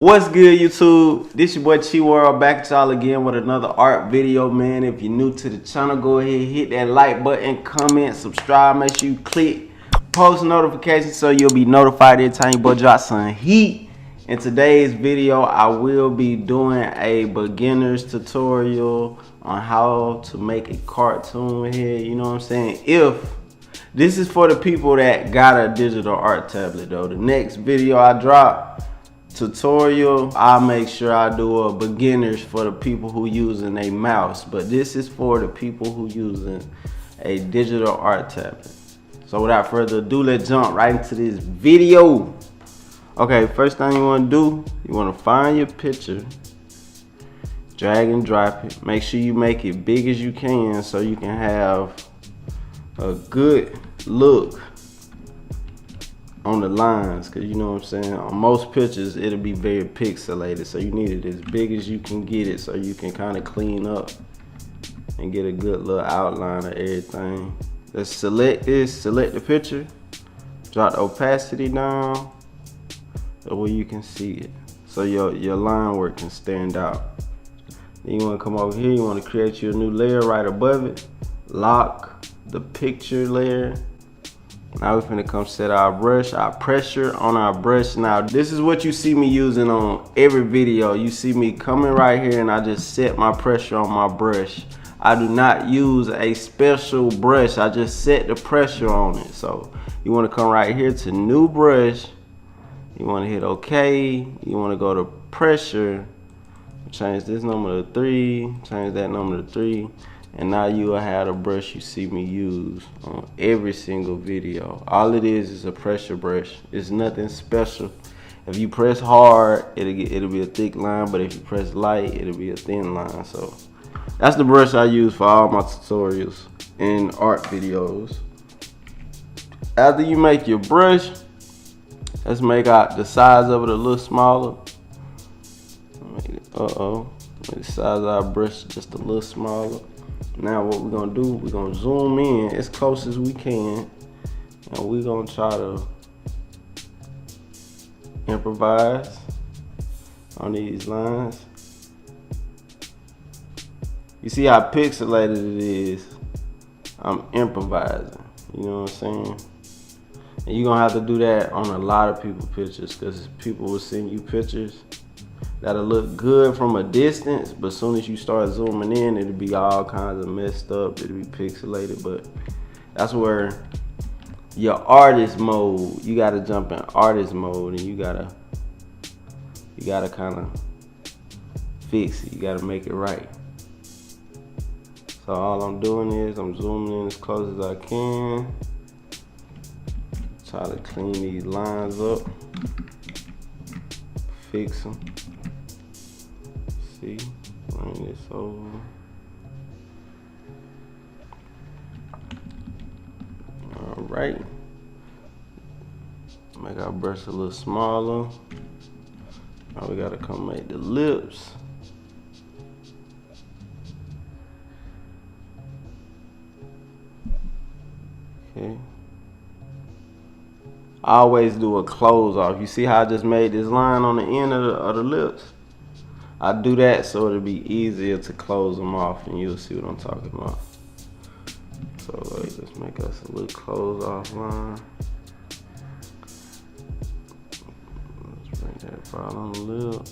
What's good, YouTube? This your boy Chi World back at y'all again with another art video, man. If you're new to the channel, go ahead, hit that like button, comment, subscribe. Make sure you click post notifications so you'll be notified every time your boy drops some heat. In today's video, I will be doing a beginner's tutorial on how to make a cartoon here. You know what I'm saying? If this is for the people that got a digital art tablet, though. The next video I drop tutorial, I'll make sure I do a beginners for the people who using a mouse, but this is for the people who using a digital art tablet. So without further ado, let's jump right into this video. Okay, first thing you want to do, you want to find your picture, drag and drop it. Make sure you make it big as you can so you can have a good look on the lines, because you know what I'm saying, on most pictures it'll be very pixelated, so you need it as big as you can get it so you can kind of clean up and get a good little outline of everything. Let's select this, select the picture, drop the opacity down so where you can see it, so your line work can stand out. Then you want to come over here, you want to create your new layer right above it, lock the picture layer. Now we're finna come set our brush, our pressure on our brush. Now this is what you see me using on every video. You see me coming right here and I just set my pressure on my brush. I do not use a special brush, I just set the pressure on it. So you wanna come right here to new brush. You wanna hit OK. You wanna go to pressure. Change this number to 3, change that number to 3. And now you will have the brush you see me use on every single video. All it is a pressure brush. It's nothing special. If you press hard, it'll be a thick line, but if you press light, it'll be a thin line. So that's the brush I use for all my tutorials and art videos. After you make your brush, let's make out the size of it a little smaller. Make the size of our brush just a little smaller. Now what we're gonna do, we're gonna zoom in as close as we can, and we're gonna try to improvise on these lines. You see how pixelated it is? I'm improvising, you know what I'm saying? And you're gonna have to do that on a lot of people's pictures, because people will send you pictures that'll look good from a distance, but as soon as you start zooming in, it'll be all kinds of messed up, it'll be pixelated. But that's where your artist mode, you gotta jump in artist mode, and you gotta kind of fix it, you gotta make it right. So all I'm doing is I'm zooming in as close as I can, try to clean these lines up, fix them. See, bring this over. All right. Make our brush a little smaller. Now we gotta come make the lips. Okay. I always do a close off. You see how I just made this line on the end of the lips? I do that so it'll be easier to close them off, and you'll see what I'm talking about. So let's make us a little close off line. Let's bring that right on the lip.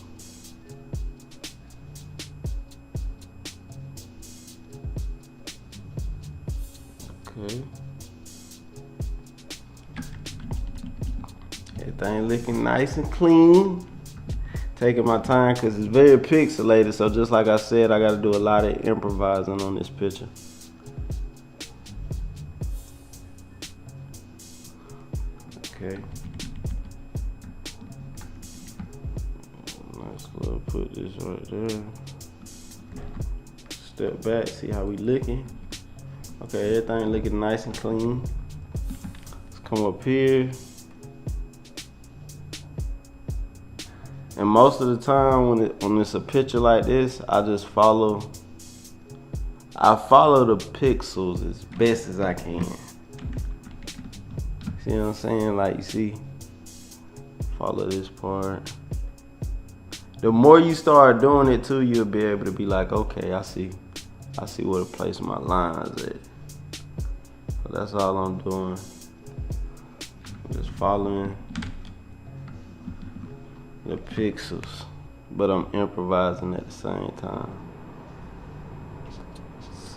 Okay. Everything looking nice and clean. Taking my time because it's very pixelated, so just like I said, I got to do a lot of improvising on this picture. Okay. Nice little, put this right there. Step back, see how we looking. Okay, everything looking nice and clean. Let's come up here. And most of the time when it's a picture like this, I just follow the pixels as best as I can. See what I'm saying? Like, you see, follow this part. The more you start doing it too, you'll be able to be like, okay, I see where to place my lines at. So that's all I'm doing. Just following the pixels, but I'm improvising at the same time.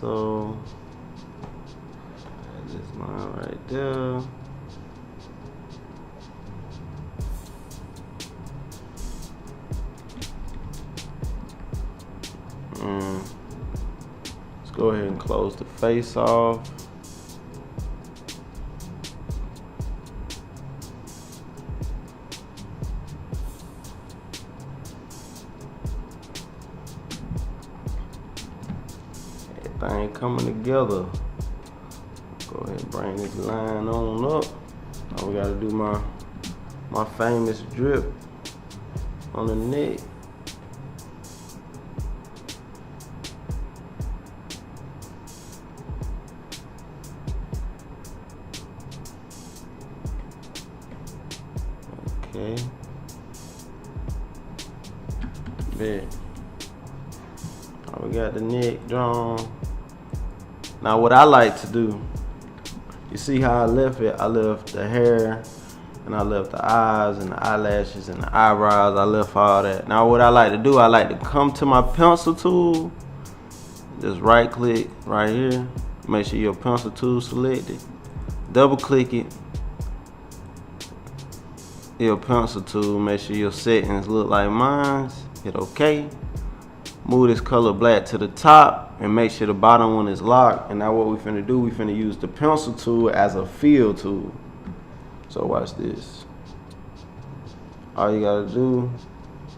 So this line right there. And let's go ahead and close the face off. Everything coming together. Go ahead and bring this line on up. Now we gotta do my famous drip on the neck. Okay. Bet. Now we got the neck drawn. Now what I like to do, you see how I left it? I left the hair, and I left the eyes and the eyelashes and the eyebrows. I left all that. Now what I like to do, I like to come to my pencil tool, just right click right here, make sure your pencil tool selected, double click it, your pencil tool, make sure your settings look like mine, hit OK. Move this color black to the top and make sure the bottom one is locked. And now what we finna do, we finna use the pencil tool as a fill tool. So watch this. All you gotta do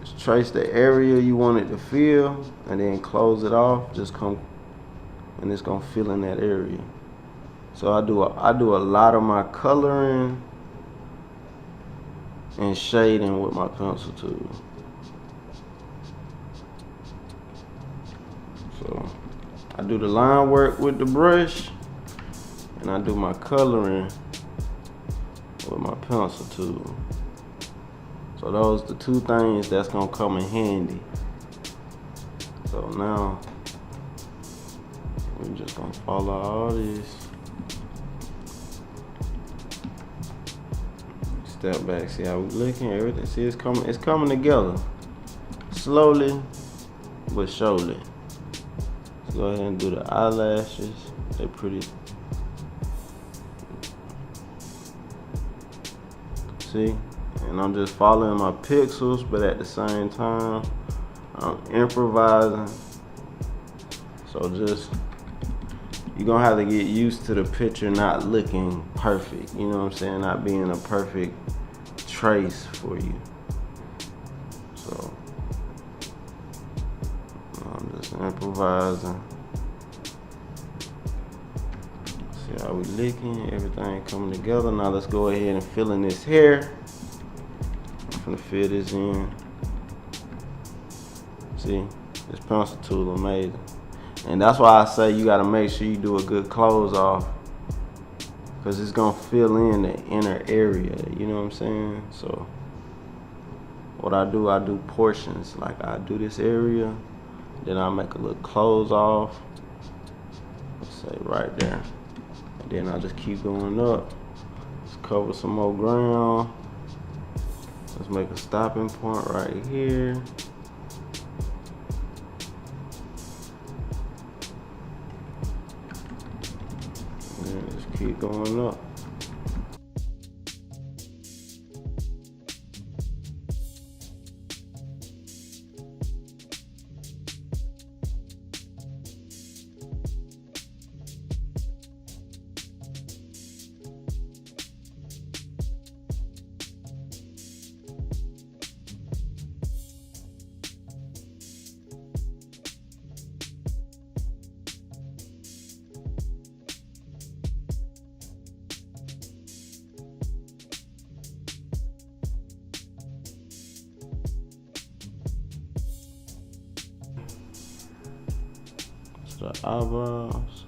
is trace the area you want it to fill and then close it off. Just come and it's gonna fill in that area. So I do a lot of my coloring and shading with my pencil tool. So I do the line work with the brush, and I do my coloring with my pencil tool. So those are the two things that's gonna come in handy. So now we're just gonna follow all this. Step back, see how we looking, everything. See, it's coming together. Slowly but surely. Let's go ahead and do the eyelashes. They're pretty. See? And I'm just following my pixels, but at the same time, I'm improvising. So just, you're gonna have to get used to the picture not looking perfect. You know what I'm saying? Not being a perfect trace for you. So I'm just improvising. See how we looking, everything coming together. Now let's go ahead and fill in this hair. I'm gonna fill this in. See, this pencil tool amazing. And that's why I say you gotta make sure you do a good close off, because it's gonna fill in the inner area, you know what I'm saying? So what I do portions. Like I do this area, then I make a little close off, let's say right there. And then I just keep going up. Let's cover some more ground. Let's make a stopping point right here. And just keep going up. The eyebrows.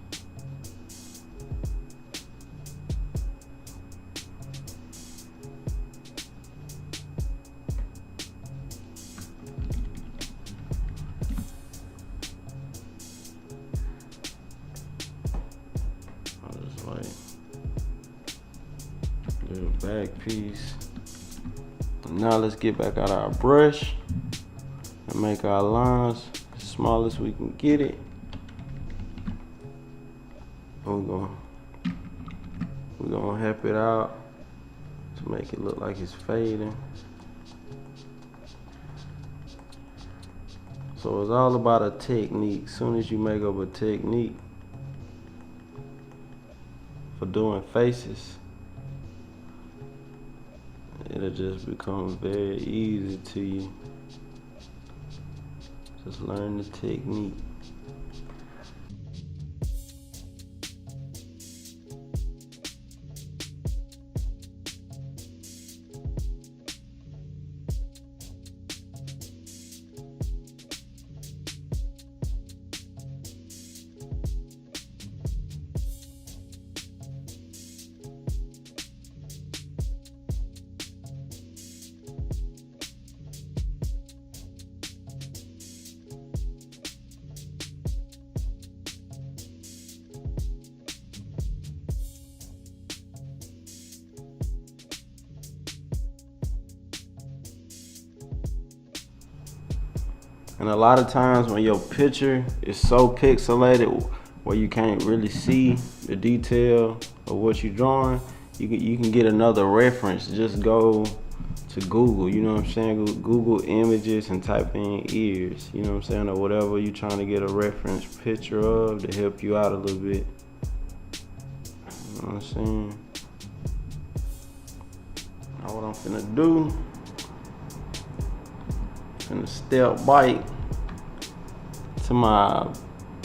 back piece. Now let's get back out our brush and make our lines as small as we can get it. We're gonna help it out to make it look like it's fading. So it's all about a technique. As soon as you make up a technique for doing faces, it'll just become very easy to you. Just learn the technique. And a lot of times when your picture is so pixelated where you can't really see the detail of what you're drawing, you can get another reference. Just go to Google, you know what I'm saying? Google images and type in ears, you know what I'm saying? Or whatever you're trying to get a reference picture of to help you out a little bit. You know what I'm saying? Now what I'm finna do, I'm finna step bite to my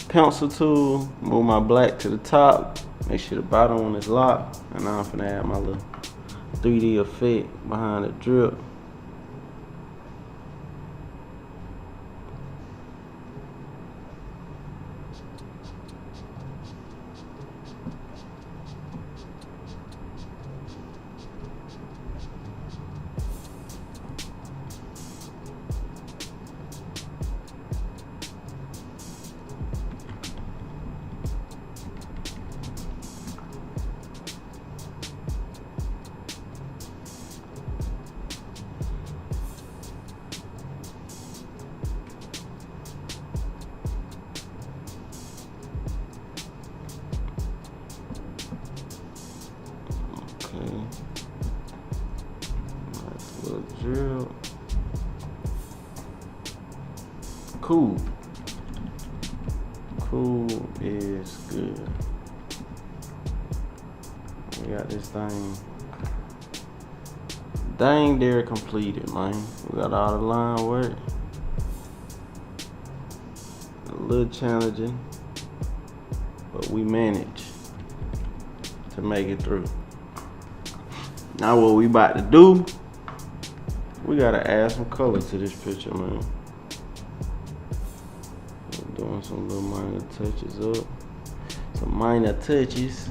pencil tool, move my black to the top, make sure the bottom one is locked, and now I'm finna add my little 3D effect behind the drip. Nice little drill. Cool. Cool is good. We got this thing dang near completed, man. We got all the line work. A little challenging, but we managed to make it through. Now what we about to do, we gotta add some color to this picture, man. We're doing some little minor touches up. Some minor touches.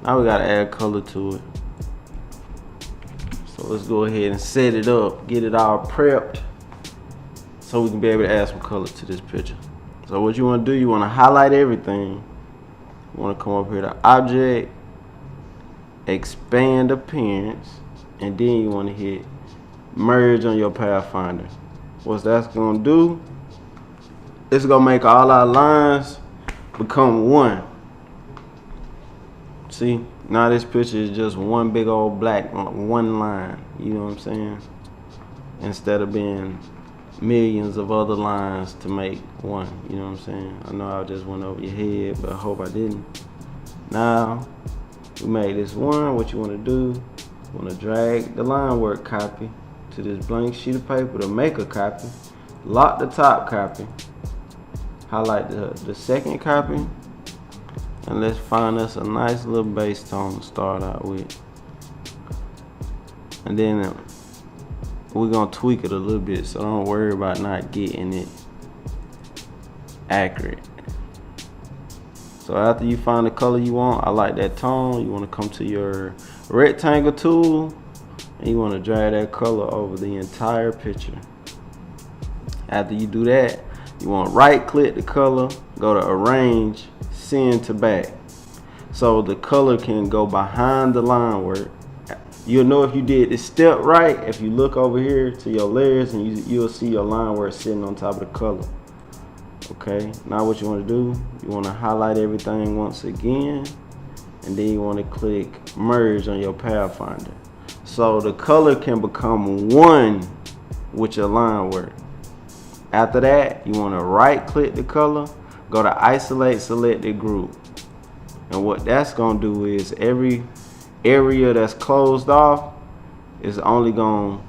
Now we gotta add color to it. So let's go ahead and set it up, get it all prepped so we can be able to add some color to this picture. So what you wanna do, you wanna highlight everything. You wanna come up here to Object, Expand Appearance, and then you wanna hit Merge on your Pathfinder. What that's gonna do, it's gonna make all our lines become one. See, now this picture is just one big old black, one line, you know what I'm saying? Instead of being millions of other lines to make one, you know what I'm saying? I know I just went over your head, but I hope I didn't. Now, we made this one. What you wanna do, you wanna drag the line work copy to this blank sheet of paper to make a copy, lock the top copy, highlight the second copy, and let's find us a nice little base tone to start out with. And then we're gonna tweak it a little bit, so don't worry about not getting it accurate. So after you find the color you want, I like that tone, you wanna come to your rectangle tool, and you wanna drag that color over the entire picture. After you do that, you wanna right click the color, go to Arrange, Send to Back. So the color can go behind the line work You'll know if you did this step right if you look over here to your layers, and you'll see your line where it's sitting on top of the color. Okay, now what you want to do, you want to highlight everything once again, and then you want to click merge on your pathfinder, so the color can become one with your line work. After that, you want to right click the color, go to isolate selected group, and what that's going to do is every area that's closed off is only going to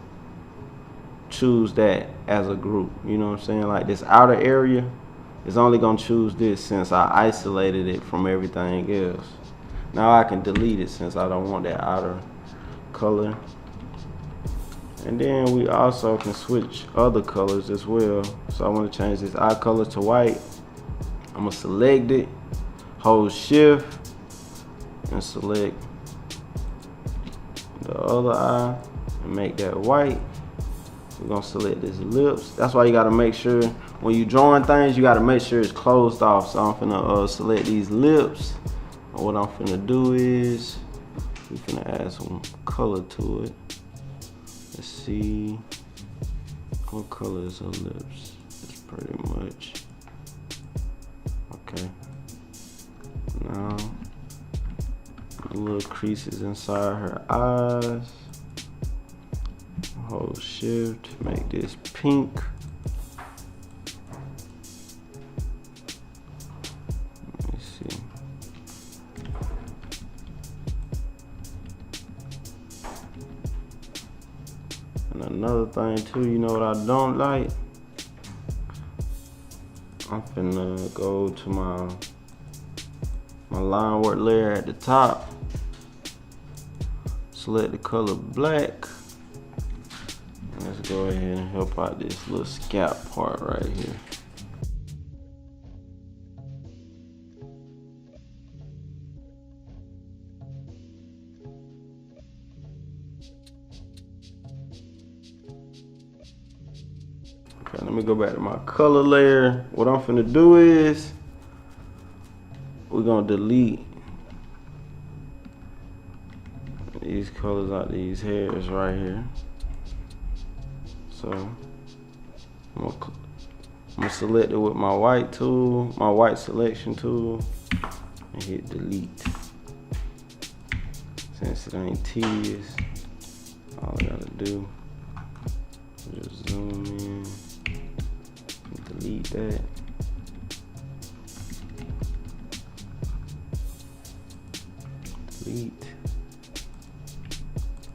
choose that as a group. You know what I'm saying? Like this outer area is only going to choose this since I isolated it from everything else. Now I can delete it since I don't want that outer color. And then we also can switch other colors as well. So I want to change this eye color to white. I'm going to select it, hold shift, and select the other eye and make that white. We're gonna select this lips. That's why you gotta make sure when you're drawing things, you gotta make sure it's closed off. So I'm finna select these lips. And what I'm finna do is we're finna add some color to it. Let's see what color is her lips. It's pretty much okay. Now little creases inside her eyes. Hold shift, make this pink. Let me see. And another thing too, you know what I don't like? I'm finna go to my line work layer at the top. Select the color black. Let's go ahead and help out this little scalp part right here. Okay, let me go back to my color layer. What I'm finna do is we're gonna delete these colors out these hairs right here. So I'm gonna select it with my white tool, my white selection tool, and hit delete. Since it ain't tedious, all I gotta do is just zoom in and delete that. Delete.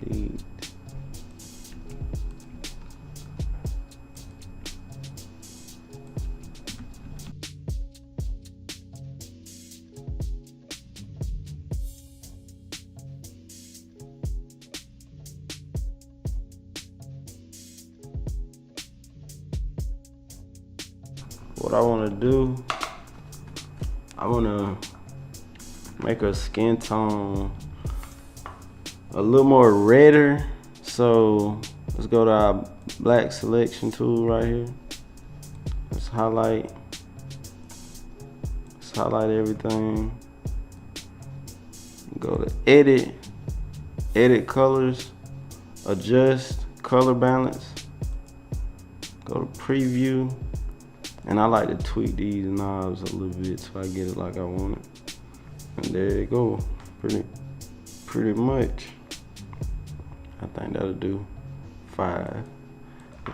Delete. What I want to do, I want to make her skin tone a little more redder. So let's go to our black selection tool right here. Let's highlight everything. Go to edit colors, adjust color balance, go to preview. And I like to tweak these knobs a little bit so I get it like I want it. And there you go. Pretty much. I think that'll do 5.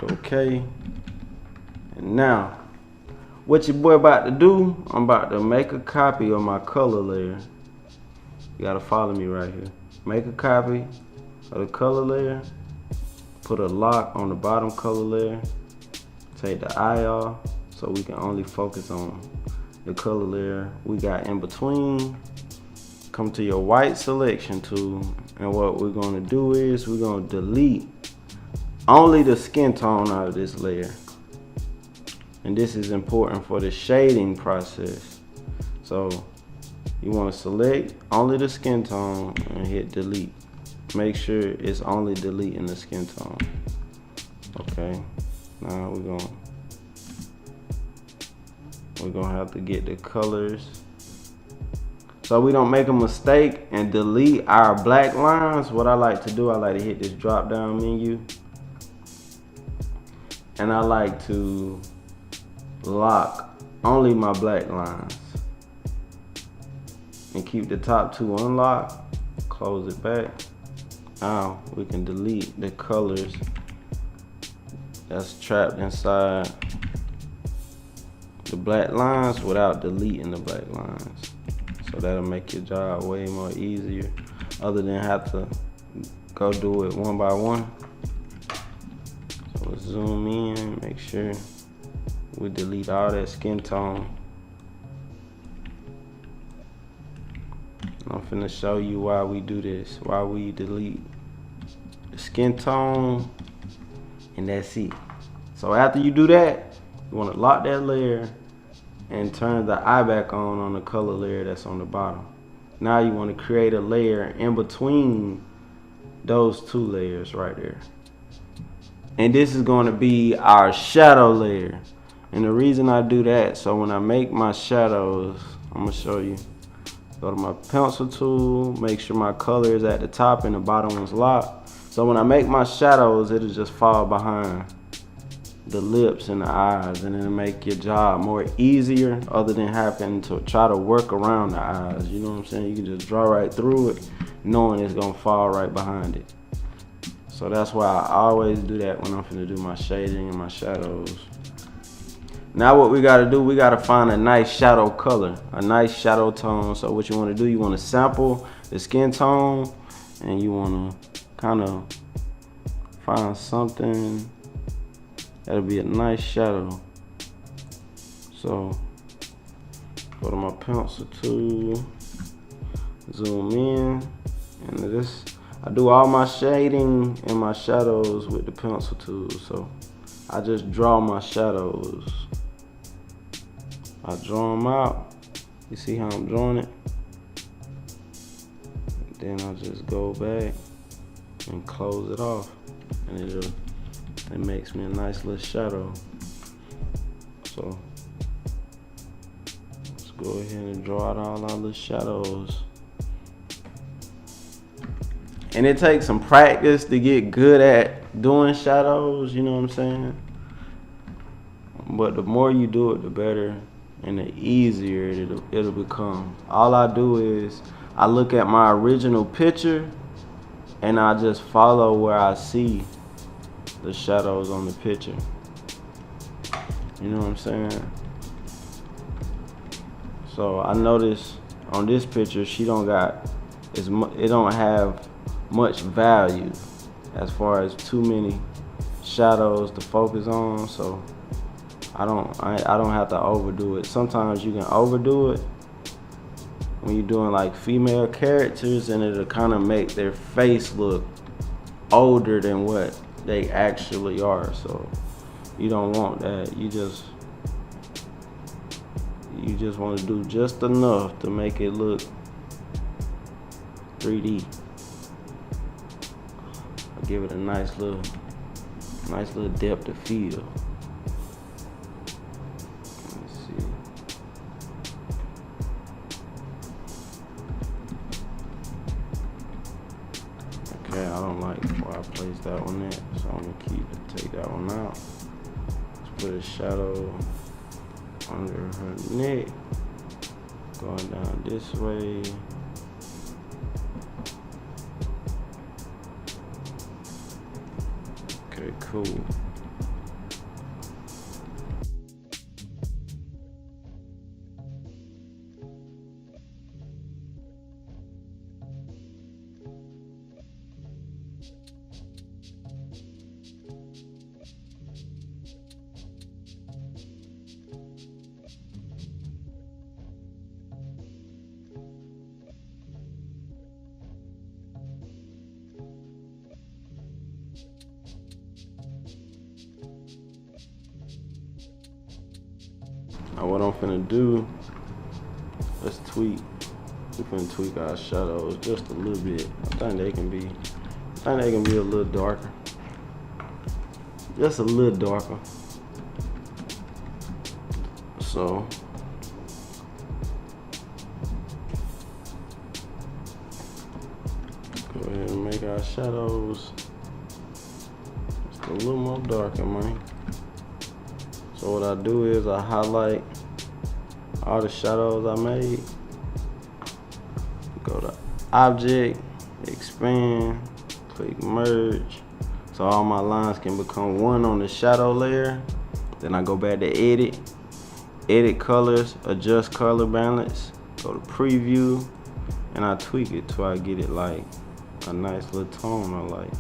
Hit okay. And now, what your boy about to do, I'm about to make a copy of my color layer. You gotta follow me right here. Make a copy of the color layer. Put a lock on the bottom color layer. Take the eye off, so we can only focus on the color layer we got in between. Come to your white selection tool, and what we're gonna do is we're gonna delete only the skin tone out of this layer. And this is important for the shading process. So you wanna select only the skin tone and hit delete. Make sure it's only deleting the skin tone. Okay, now we're gonna have to get the colors So we don't make a mistake and delete our black lines, what I like to do, I like to hit this drop down menu. And I like to lock only my black lines. And keep the top two unlocked. Close it back. Now we can delete the colors that's trapped inside the black lines without deleting the black lines. So that'll make your job way more easier, other than have to go do it one by one. So let's zoom in, make sure we delete all that skin tone. I'm finna show you why we do this, why we delete the skin tone, and that's it. So after you do that, you wanna lock that layer and turn the eye back on the color layer that's on the bottom. Now you wanna create a layer in between those two layers right there. And this is gonna be our shadow layer. And the reason I do that, so when I make my shadows, I'm gonna show you. Go to my pencil tool, make sure my color is at the top and the bottom one's locked. So when I make my shadows, it'll just fall behind the lips and the eyes, and it'll make your job more easier, other than having to try to work around the eyes. You know what I'm saying? You can just draw right through it, knowing it's gonna fall right behind it. So that's why I always do that when I'm finna do my shading and my shadows. Now what we gotta do, we gotta find a nice shadow color, a nice shadow tone. So what you wanna do, you wanna sample the skin tone, and you wanna kinda find something that'll be a nice shadow. So go to my pencil tool, zoom in, and this, I do all my shading and my shadows with the pencil tool. So I just draw my shadows. I draw them out. You see how I'm drawing it? Then I just go back and close it off, and it makes me a nice little shadow. So let's go ahead and draw out all our little shadows. And it takes some practice to get good at doing shadows, you know what I'm saying? But the more you do it, the better and the easier it'll become. All I do is I look at my original picture and I just follow where I see the shadows on the picture. You know what I'm saying? So I notice on this picture she don't got, it don't have much value as far as too many shadows to focus on. So I don't have to overdo it. Sometimes you can overdo it when you're doing like female characters, and it'll kind of make their face look older than what they actually are. So you don't want that. You just want to do just enough to make it look 3D. Give it a nice little depth of field. Let's see. Okay, I don't like where I placed that one at, so I'm gonna take that one out. Let's put a shadow under her neck, going down this way. Okay, cool. Now what I'm finna do, let's tweak. We're finna tweak our shadows just a little bit. I think they can be a little darker. Just a little darker. So our shadows just a little more darker, man. So what I do is I highlight all the shadows I made. Go to Object, Expand, click Merge. So all my lines can become one on the shadow layer. Then I go back to Edit, Edit Colors, Adjust Color Balance, go to Preview, and I tweak it till I get it like a nice little tone I like.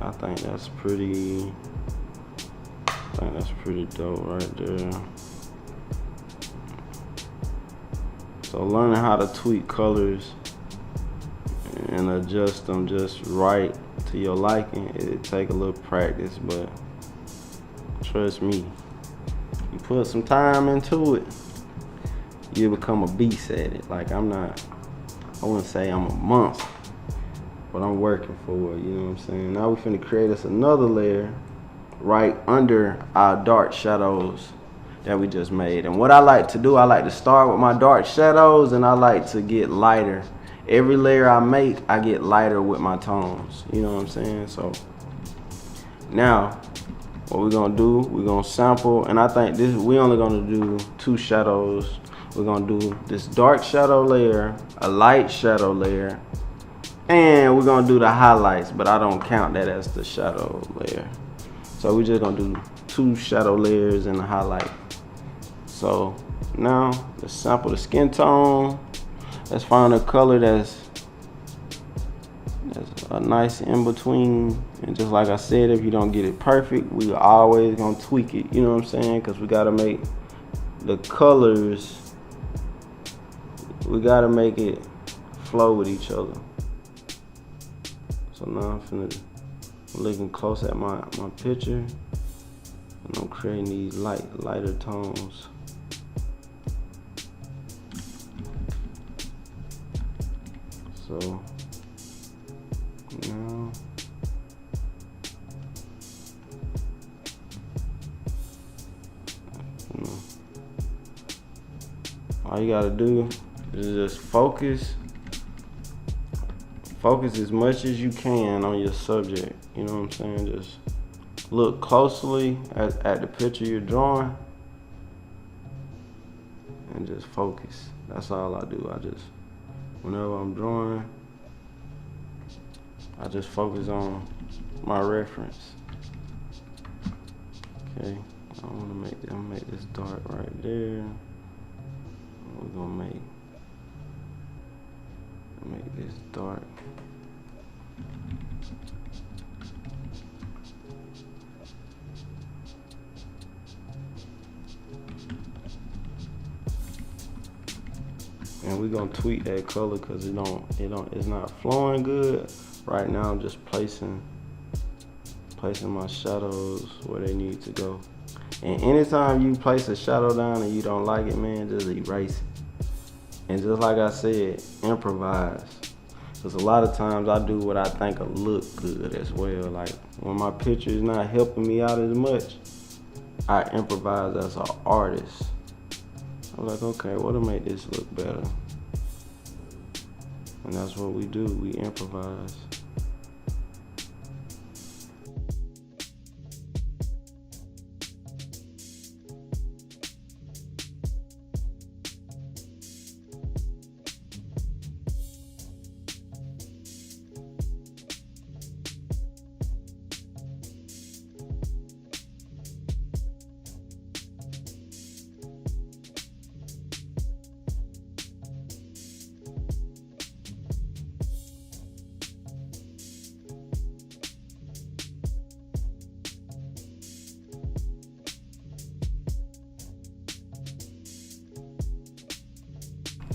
I think that's pretty dope right there. So learning how to tweak colors and adjust them just right to your liking, it take a little practice, but trust me, you put some time into it, you become a beast at it. Like I wouldn't say I'm a monster, but I'm working for it, you know what I'm saying? Now we finna create us another layer right under our dark shadows that we just made. And what I like to do, I like to start with my dark shadows and I like to get lighter. Every layer I make, I get lighter with my tones, you know what I'm saying? So now what we're gonna do, we're gonna sample, and I think this, we're only gonna do 2 shadows. We're gonna do this dark shadow layer, a light shadow layer, and we're gonna do the highlights, but I don't count that as the shadow layer. So we're just gonna do 2 shadow layers and a highlight. So now let's sample the skin tone. Let's find a color that's a nice in between. And just like I said, if you don't get it perfect, we always gonna tweak it. You know what I'm saying? Because we gotta make the colors, we gotta make it flow with each other. So now I'm looking close at my picture, and I'm creating these lighter tones. So now all you gotta do is just focus as much as you can on your subject. You know what I'm saying? Just look closely at the picture you're drawing and just focus. That's all I do. Whenever I'm drawing, I just focus on my reference. Okay, I'm gonna make this dark right there. We're gonna make this dark. And we're gonna tweak that color because it's not flowing good. Right now I'm just placing my shadows where they need to go. And anytime you place a shadow down and you don't like it, man, just erase it. And just like I said, improvise. Because a lot of times I do what I think will look good as well. Like when my picture is not helping me out as much, I improvise as an artist. I'm like, okay, what'll make this look better? And that's what we do, we improvise.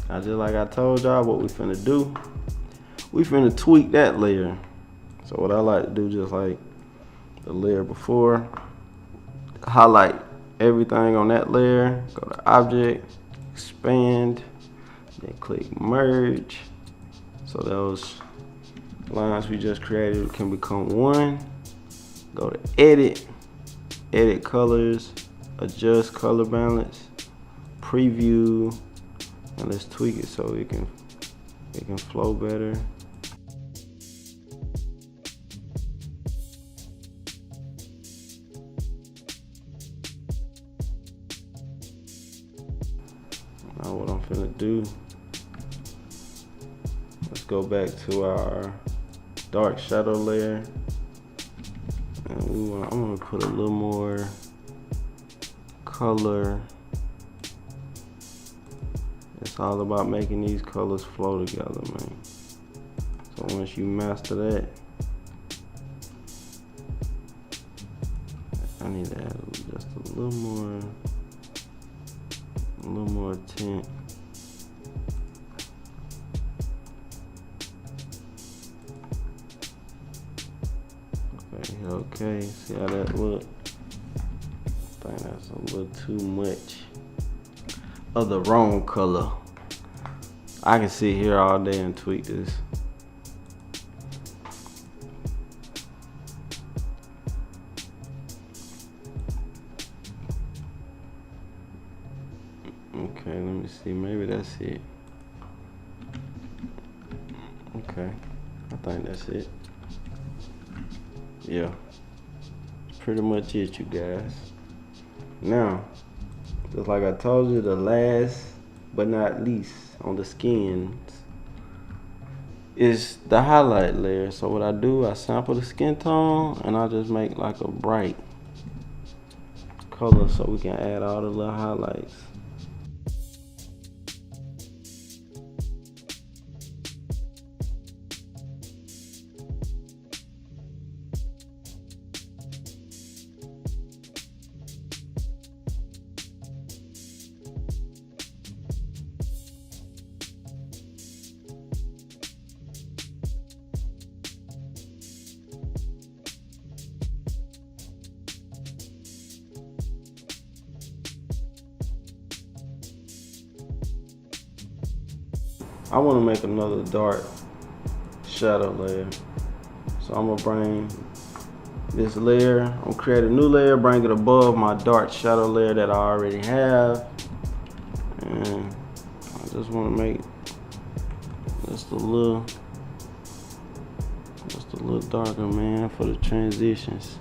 Now, just like I told y'all, what we finna do, we finna tweak that layer. So what I like to do, just like the layer before, highlight everything on that layer, go to Object, Expand, then click Merge. So those lines we just created can become one. Go to Edit, Edit Colors, Adjust Color Balance, Preview, and let's tweak it so it can flow better. Now what I'm finna do, let's go back to our dark shadow layer, and I'm gonna put a little more color. It's all about making these colors flow together, man. So once you master that, I need to add just a little more tint. Okay, see how that look? I think that's a little too much of the wrong color. I can sit here all day and tweak this. Okay, let me see, maybe that's it. Okay, I think that's it. Yeah, that's pretty much it, you guys. Now, just like I told you, the last but not least on the skins is the highlight layer. So what I do, I sample the skin tone and I just make like a bright color so we can add all the little highlights. I want to make another dark shadow layer. So I'm gonna bring this layer, I'm gonna create a new layer, bring it above my dark shadow layer that I already have. And I just want to make just a little darker, man, for the transitions.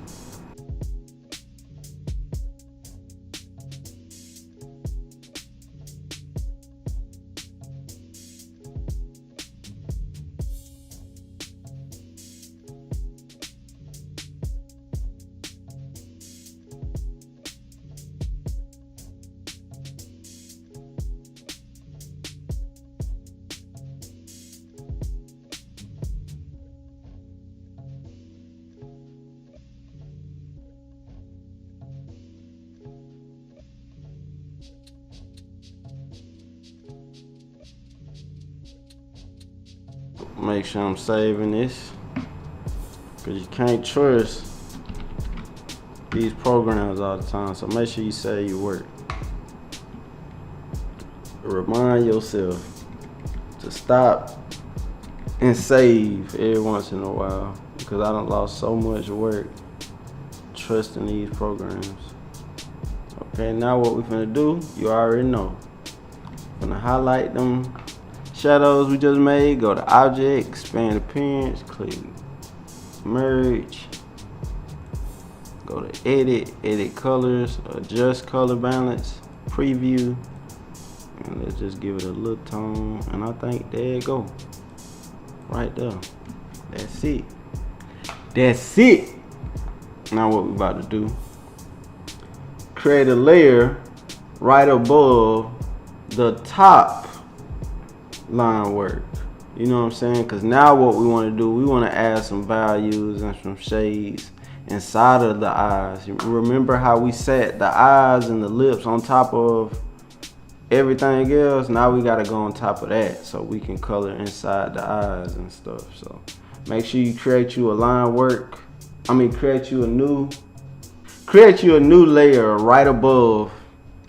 Make sure I'm saving this, because you can't trust these programs all the time, so make sure you save your work. Remind yourself to stop and save every once in a while, because I done lost so much work trusting these programs. Okay, now what we're gonna do, you already know. I'm gonna highlight them shadows we just made, go to Object, Expand Appearance, click Merge, go to Edit Colors, Adjust Color Balance, Preview, and let's just give it a little tone, and I think there you go. Right there. That's it. That's it. Now what we're about to do, create a layer right above the top line work. You know what I'm saying? Because now what we want to do, we want to add some values and some shades inside of the eyes. Remember how we set the eyes and the lips on top of everything else? Now we got to go on top of that so we can color inside the eyes and stuff. So make sure you create you a line work. Create you a new layer right above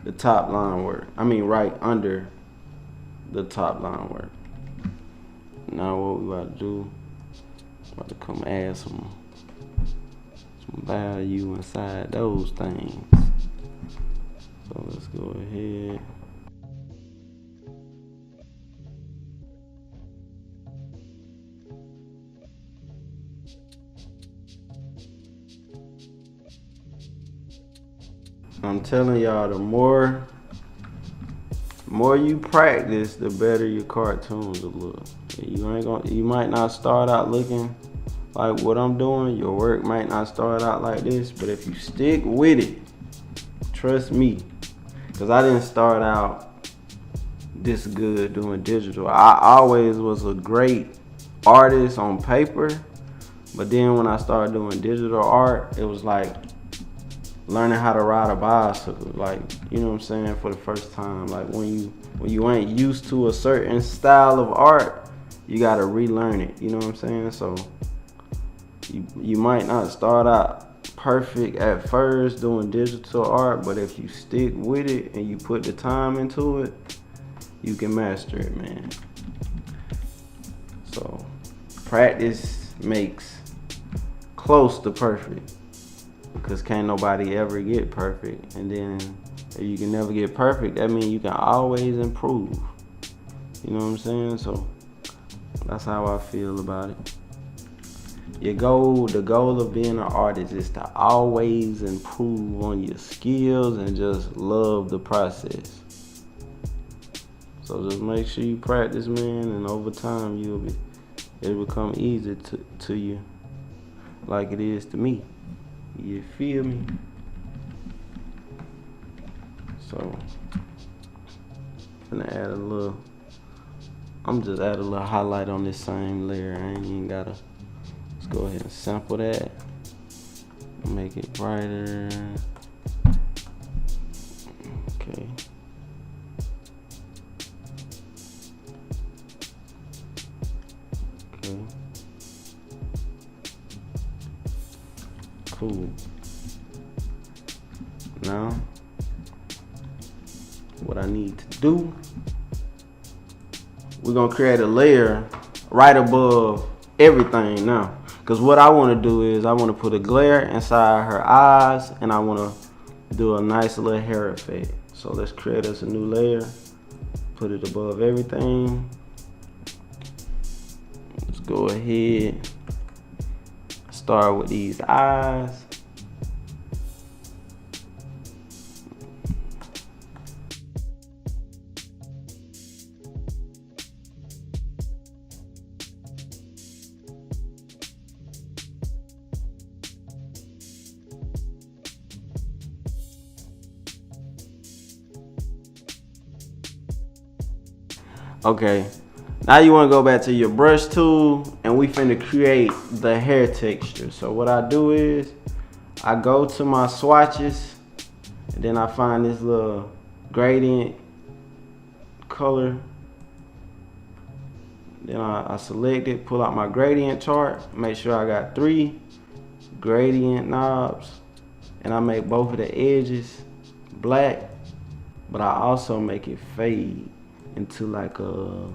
the top line work. Right under the top line work. Now what we about to do, about to come add some value inside those things. So let's go ahead. I'm telling y'all, the more more you practice, the better your cartoons will look. You might not start out looking like what I'm doing. Your work might not start out like this, but if you stick with it, trust me, because I didn't start out this good doing digital. I always was a great artist on paper, but then when I started doing digital art, it was like learning how to ride a bicycle, like, you know what I'm saying, for the first time. Like when you ain't used to a certain style of art, you gotta relearn it, you know what I'm saying? So you might not start out perfect at first doing digital art, but if you stick with it and you put the time into it, you can master it, man. So practice makes close to perfect, because can't nobody ever get perfect. And then if you can never get perfect, that means you can always improve, you know what I'm saying? So that's how I feel about it. The goal of being an artist is to always improve on your skills and just love the process. So just make sure you practice, man, and over time it'll become easy to you, like it is to me. You feel me? So I'm gonna add I'm just add a little highlight on this same layer. I ain't even gotta. Let's go ahead and sample that. Make it brighter. Okay. Okay. Cool. Now, what I need to do, we're gonna create a layer right above everything now. Because what I want to do is I want to put a glare inside her eyes, and I want to do a nice little hair effect. So let's create us a new layer, put it above everything. Let's go ahead, start with these eyes. Okay, now you want to go back to your brush tool, and we finna create the hair texture. So what I do is I go to my swatches, and then I find this little gradient color. Then I select it, pull out my gradient chart, make sure I got 3 gradient knobs, and I make both of the edges black, but I also make it fade into like a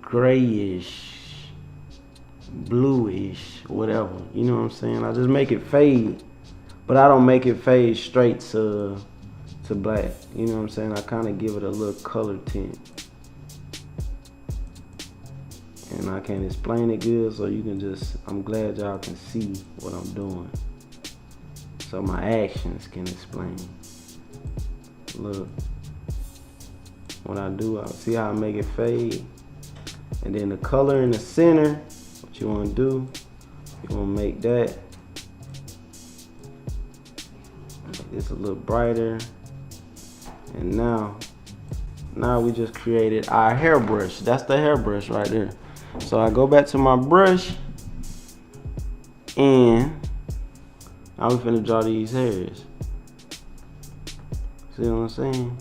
grayish, bluish, whatever, you know what I'm saying? I just make it fade, but I don't make it fade straight to black, you know what I'm saying? I kind of give it a little color tint, and I can't explain it good, so you can just, I'm glad y'all can see what I'm doing, so my actions can explain. Look, what I do, I see how I make it fade, and then the color in the center, what you want to do, you want to make that, make this a little brighter, and now we just created our hairbrush. That's the hairbrush right there. So I go back to my brush, and now we finna draw these hairs. See what I'm saying?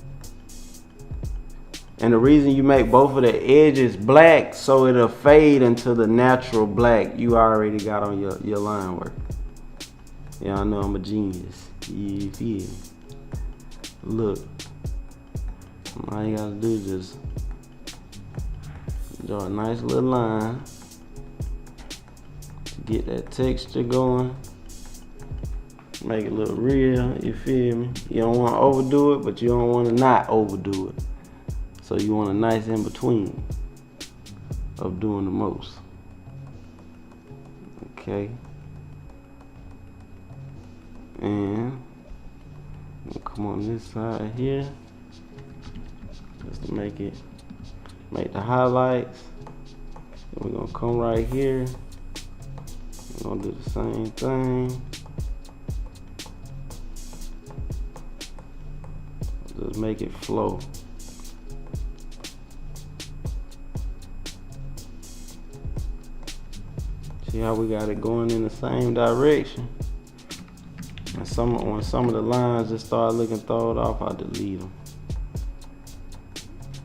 And the reason you make both of the edges black, so it'll fade into the natural black you already got on your line work. Yeah, I know I'm a genius. You feel me? Look, all you gotta do is just draw a nice little line to get that texture going. Make it look real, you feel me? You don't want to overdo it, but you don't want to not overdo it. So you want a nice in between of doing the most. Okay. And we'll come on this side here. just to make the highlights. Then we're gonna come right here. We're gonna do the same thing. Just make it flow. See how we got it going in the same direction? And when some of the lines just start looking thrown off, I delete them.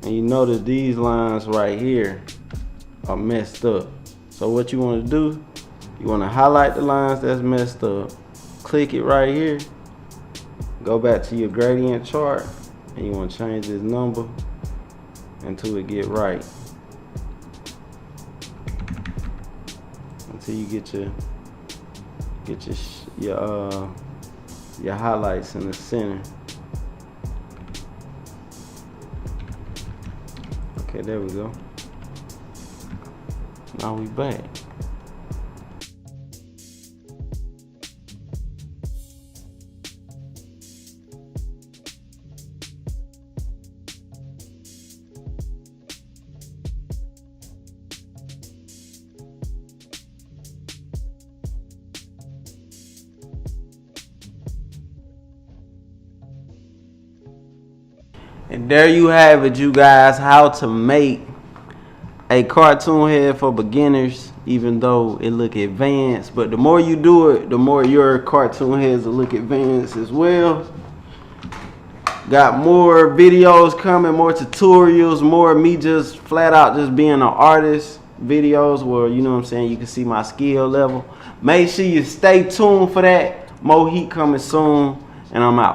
And you notice these lines right here are messed up. So what you want to do, you want to highlight the lines that's messed up, click it right here, go back to your gradient chart, and you want to change this number until it get right. Until you get your highlights in the center. Okay, there we go. Now we back. And there you have it, you guys, how to make a cartoon head for beginners, even though it look advanced. But the more you do it, the more your cartoon heads will look advanced as well. Got more videos coming, more tutorials, more me just flat out just being an artist videos where, you know what I'm saying, you can see my skill level. Make sure you stay tuned for that. More heat coming soon, and I'm out.